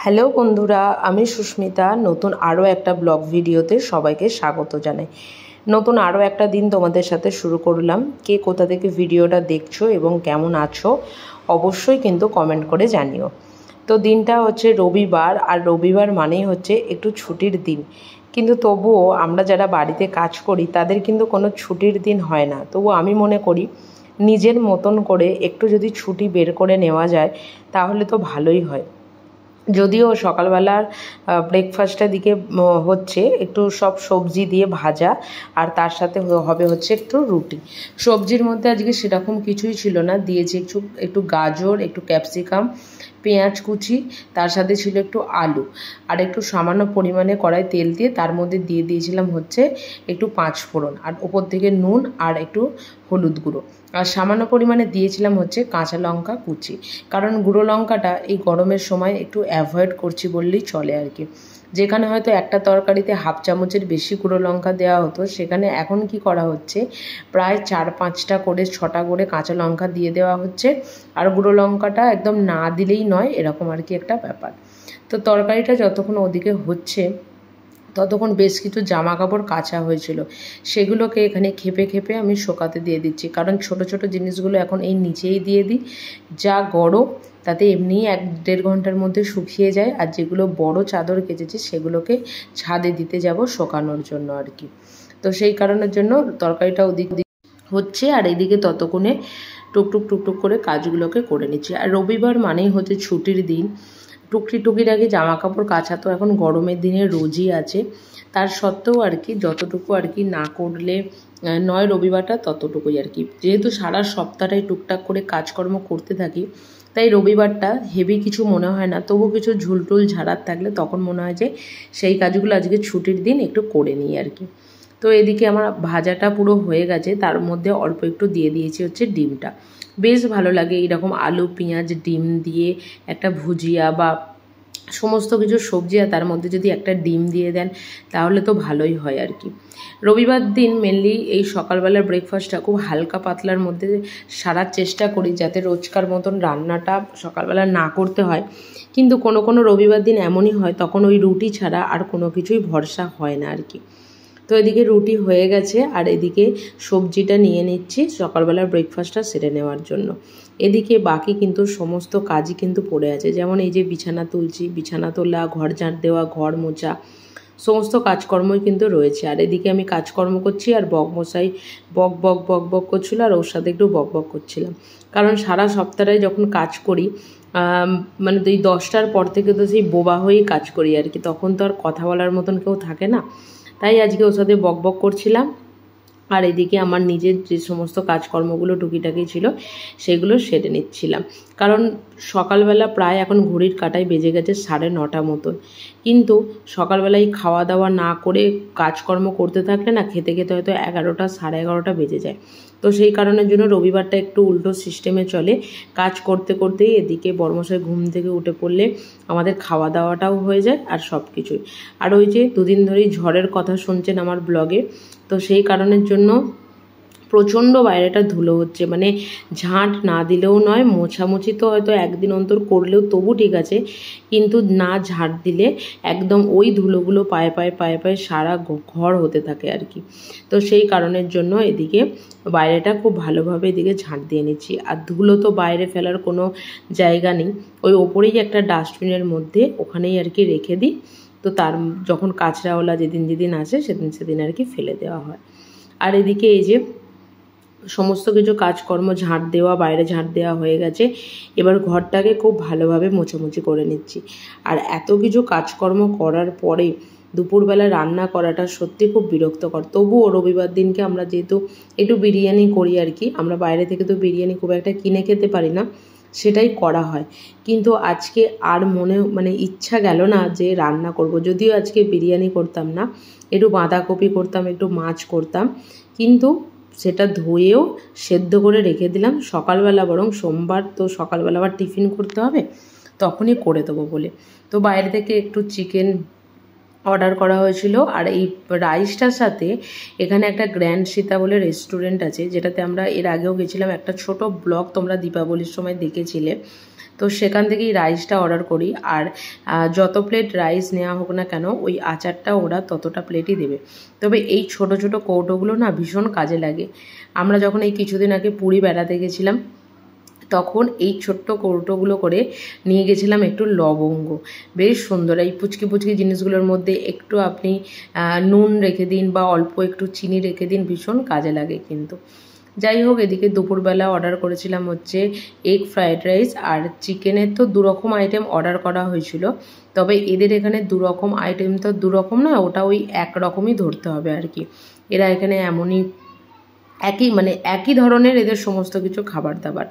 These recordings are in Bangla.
হ্যালো বন্ধুরা, আমি সুস্মিতা। নতুন আরও একটা ব্লগ ভিডিওতে সবাইকে স্বাগত জানাই। নতুন আরও একটা দিন তোমাদের সাথে শুরু করলাম। কে কোথা থেকে ভিডিওটা দেখছো এবং কেমন আছো অবশ্যই কিন্তু কমেন্ট করে জানিও। তো দিনটা হচ্ছে রবিবার, আর রবিবার মানেই হচ্ছে একটু ছুটির দিন। কিন্তু তবুও আমরা যারা বাড়িতে কাজ করি তাদের কিন্তু কোনো ছুটির দিন হয় না। তবুও আমি মনে করি নিজের মতন করে একটু যদি ছুটি বের করে নেওয়া যায় তাহলে তো ভালোই হয়। যদিও সকালবেলার ব্রেকফাস্টের দিকে হচ্ছে একটু সব সবজি দিয়ে ভাজা, আর তার সাথে হবে হচ্ছে একটু রুটি। সবজির মধ্যে আজকে সেরকম কিছুই ছিল না, দিয়েছি একটু গাজর, একটু ক্যাপসিকাম, পেঁয়াজ কুচি, তার সাথে ছিল একটু আলু, আর একটু সামান্য পরিমাণে কড়াই তেল দিয়ে তার মধ্যে দিয়ে দিয়েছিলাম হচ্ছে একটু পাঁচফোড়ন, আর ওপর থেকে নুন আর একটু হলুদ গুঁড়ো, আর সামান্য পরিমাণে দিয়েছিলাম হচ্ছে কাঁচা লঙ্কা কুচি। কারণ গুঁড়ো লঙ্কাটা এই গরমের সময় একটু অ্যাভয়েড করছি বললেই চলে আর কি। যেখানে হয়তো একটা তরকারিতে হাফ চামচের বেশি গুঁড়ো লঙ্কা দেওয়া হতো, সেখানে এখন কি করা হচ্ছে, প্রায় 4-5টা করে 6টা করে কাঁচা লঙ্কা দিয়ে দেওয়া হচ্ছে। আর গুঁড়ো লঙ্কাটা একদম না দিলেই নয়, এরকম আর কি একটা ব্যাপার। তো তরকারিটা যতক্ষণ ওদিকে হচ্ছে ততক্ষণ বেশ কিছু জামা কাপড় কাচা হয়েছিল, সেগুলোকে এখানে খেপে খেপে আমি শোকাতে দিয়ে দিচ্ছি। কারণ ছোট ছোট জিনিসগুলো এখন এই নিচেই দিয়ে দিই, যা গরম তাতে এমনিই 1-1.5 ঘন্টার মধ্যে শুকিয়ে যায়। আর যেগুলো বড় চাদর কেচেছি সেগুলোকে ছাদে দিতে যাব শোকানোর জন্য আর কি। তো সেই কারণের জন্য তরকারিটা ওদিক হচ্ছে, আর এদিকে ততক্ষণে টুকটুক টুকটুক করে কাজগুলোকে করে নিচ্ছি। আর রবিবার মানেই হচ্ছে ছুটির দিন। টুকির আগে জামা কাপড় কাচা তো এখন গরমের দিনে রোজই আছে। তার সত্ত্বেও আর কি যতটুকু আর কি না করলে নয় রবিবারটা ততটুকুই আর কি। যেহেতু সারা সপ্তাহটাই টুকটাক করে কাজকর্ম করতে থাকি, তাই রবিবারটা হেভি কিছু মনে হয় না। তবু কিছু ঝুলটুল ঝাড়ার থাকলে তখন মনে হয় যে সেই কাজগুলো আজকে ছুটির দিন একটু করে নিই আর কি। তো এদিকে আমার ভাজাটা পুরো হয়ে গেছে, তার মধ্যে অল্প একটু দিয়ে দিয়েছি হচ্ছে ডিমটা। বেশ ভালো লাগে এইরকম আলু পেঁয়াজ ডিম দিয়ে একটা ভুজিয়া বা সমস্ত কিছু সবজি, আর তার মধ্যে যদি একটা ডিম দিয়ে দেন তাহলে তো ভালোই হয় আর কি। রবিবার দিন মেনলি এই সকালবেলার ব্রেকফাস্টটা খুব হালকা পাতলার মধ্যে সারার চেষ্টা করি, যাতে রোজকার মতন রান্নাটা সকালবেলা না করতে হয়। কিন্তু কোনো কোনো রবিবার দিন এমনই হয়, তখন ওই রুটি ছাড়া আর কোনো কিছুই ভরসা হয় না আর কি। তো এদিকে রুটি হয়ে গেছে, আর এদিকে সবজিটা নিয়ে নিচ্ছি সকালবেলার ব্রেকফাস্টটা সেরে নেওয়ার জন্য। এদিকে বাকি কিন্তু সমস্ত কাজই কিন্তু পড়ে আছে, যেমন এই যে বিছানা তুলছি, বিছানা তোলা, ঘর ঝাঁট দেওয়া, ঘর মোছা, সমস্ত কাজকর্মই কিন্তু রয়েছে। আর এদিকে আমি কাজকর্ম করছি, আর বকমশাই বক বক বক বক করছিল, আর ওর সাথে একটু বক বক করছিলাম। কারণ সারা সপ্তাহে যখন কাজ করি মানে এই 10টার পর থেকে তো সেই বোবা হয়েই কাজ করি আর কি, তখন তো আর কথা বলার মতন কেউ থাকে না। তাই আজকে ওর সাথে বক বক করছিলাম। আর এদিকে আমার নিজের যে সমস্ত কাজকর্মগুলো টুকিটাকি ছিল সেগুলো সেরে নিচ্ছিলাম। কারণ সকালবেলা প্রায় এখন ঘড়ির কাঁটায় বেজে গেছে 9:30 মতন। কিন্তু সকালবেলায় খাওয়া দাওয়া না করে কাজকর্ম করতে থাকলে না, খেতে খেতে হয়তো 11টা 11:30 বেজে যায়। তো সেই কারণের জন্য রবিবারটা একটু উল্টো সিস্টেমে চলে। কাজ করতে করতেই এদিকে বর্মশাই ঘুম থেকে উঠে পড়লে আমাদের খাওয়া দাওয়াটাও হয়ে যায় আর সব কিছুই। আর ওই যে দুদিন ধরেই ঝড়ের কথা শুনছেন আমার ব্লগে, তো সেই কারণের জন্য প্রচণ্ড বাইরেটা ধুলো হচ্ছে। মানে ঝাঁট না দিলেও নয়, মোছামুছি তো হয়তো একদিন অন্তর করলেও তবু ঠিক আছে, কিন্তু না ঝাঁট দিলে একদম ওই ধুলোগুলো পায়ে পায়ে পায়ে পায়ে সারা ঘর হতে থাকে আর কি। তো সেই কারণের জন্য এদিকে বাইরেটা খুব ভালোভাবে এদিকে ঝাঁট দিয়ে নিচ্ছি। আর ধুলো তো বাইরে ফেলার কোনো জায়গা নেই, ওই ওপরেই একটা ডাস্টবিনের মধ্যে ওখানেই আর কি রেখে দিই। তো তার যখন কাঁচরাওয়ালা যেদিন আসে সেদিন আর কি ফেলে দেওয়া হয়। আর এদিকে এই যে সমস্ত কিছু কাজকর্ম ঝাঁট দেওয়া, বাইরে ঝাঁট দেওয়া হয়ে গেছে। এবার ঘরটাকে খুব ভালোভাবে মোছামুছি করে নিচ্ছি। আর এত কিছু কাজকর্ম করার পরে দুপুরবেলা রান্না করাটা সত্যি খুব বিরক্তকর। তবুও রবিবার দিনকে আমরা যেহেতু একটু বিরিয়ানি করি আর কি, আমরা বাইরে থেকে তো বিরিয়ানি খুব একটা কিনে খেতে পারি না, সেটাই করা হয়। কিন্তু আজকে আর মানে ইচ্ছা গেল না যে রান্না করব। যদিও আজকে বিরিয়ানি করতাম না, একটু বাঁধাকপি করতাম, একটু মাছ করতাম, কিন্তু সেটা ধুয়েও সেদ্ধ করে রেখে দিলাম। সকালবেলা বরং সোমবার তো সকালবেলা আবার টিফিন করতে হবে, তখনই করে দেবো বলে। তো বাইরে থেকে একটু চিকেন অর্ডার করা হয়েছিল। আর এই রাইসটার সাথে এখানে একটা গ্র্যান্ড সীতা বলে রেস্টুরেন্ট আছে, যেটাতে আমরা এর আগেও গেছিলাম, একটা ছোট ব্লগ তোমরা দীপাবলির সময় দেখেছিলে। তো সেখান থেকেই রাইসটা অর্ডার করি। আর যত প্লেট রাইস নেওয়া হোক না কেন ওই আচারটা ওরা ততটা প্লেটই দেবে। তবে এই ছোট ছোট কৌটোগুলো না ভীষণ কাজে লাগে। আমরা যখন এই কিছুদিন আগে পুরী বেড়াতে গেছিলাম তখন এই ছোট্ট কৌটোগুলো করে নিয়ে গেছিলাম একটু লবঙ্গ, বেশ সুন্দর। এই পুচকি পুচকি জিনিসগুলোর মধ্যে একটু আপনি নুন রেখে দিন বা অল্প একটু চিনি রেখে দিন, ভীষণ কাজে লাগে কিন্তু। যাই হোক, এদিকে দুপুরবেলা অর্ডার করেছিলাম হচ্ছে এগ ফ্রায়েড রাইস আর চিকেনের। তো দুরকম আইটেম অর্ডার করা হয়েছিল, তবে এদের এখানে দুরকম আইটেম তো দুরকম না, ওটা ওই একরকমই ধরতে হবে আর কি। এরা এখানে এমনই একই ধরনের এদের সমস্ত কিছু খাবার দাবার।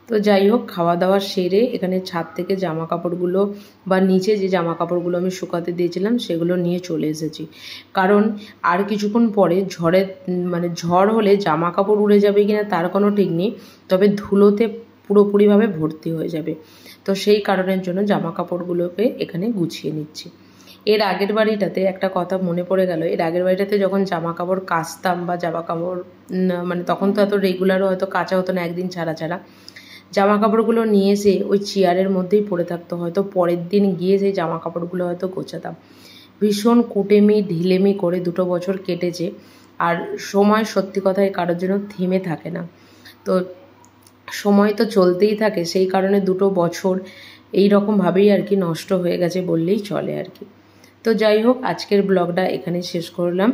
তো যাই হোক, খাওয়া দাওয়া সেরে এখানে ছাদ থেকে জামা কাপড়গুলো বা নিচে যে জামা কাপড়গুলো আমি শুকাতে দিয়েছিলাম সেগুলো নিয়ে চলে এসেছি। কারণ আর কিছুক্ষণ পরে ঝড় হলে জামা কাপড় উড়ে যাবে কিনা তার কোনো ঠিক নেই, তবে ধুলোতে পুরোপুরিভাবে ভর্তি হয়ে যাবে। তো সেই কারণের জন্য জামা কাপড়গুলোকে এখানে গুছিয়ে নিচ্ছি। এর আগের বাড়িটাতে একটা কথা মনে পড়ে গেল, এর আগের বাড়িটাতে যখন জামা কাপড় কাচতাম বা জামা কাপড় তখন তো এত রেগুলারও হয়তো কাচা হতো না, একদিন ছাড়া ছাড়া জামা কাপড়গুলো নিয়ে এসে ওই চেয়ারের মধ্যেই পড়ে থাকতো। হয়তো পরের দিন গিয়ে সেই জামা কাপড়গুলো হয়তো গোছাতাম। ভীষণ কুটেমি ঢিলেমি করে 2 বছর কেটেছে। আর সময় সত্যি কথাই কারোর জন্য থেমে থাকে না, তো সময় তো চলতেই থাকে। সেই কারণে 2 বছর এই রকমভাবেই আর কি নষ্ট হয়ে গেছে বললেই চলে আর কি। তো যাই হোক, আজকের ব্লগটা এখানে শেষ করলাম।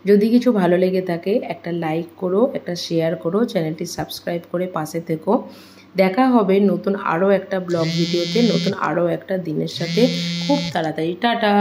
যদি কিছু ভালো লেগে থাকে একটা লাইক করো, একটা শেয়ার করো, চ্যানেলটি সাবস্ক্রাইব করে পাশে থেকো। দেখা হবে নতুন আরও একটা ব্লগ ভিডিওতে, নতুন আরও একটা দিনের সাথে খুব তাড়াতাড়ি। টাটা।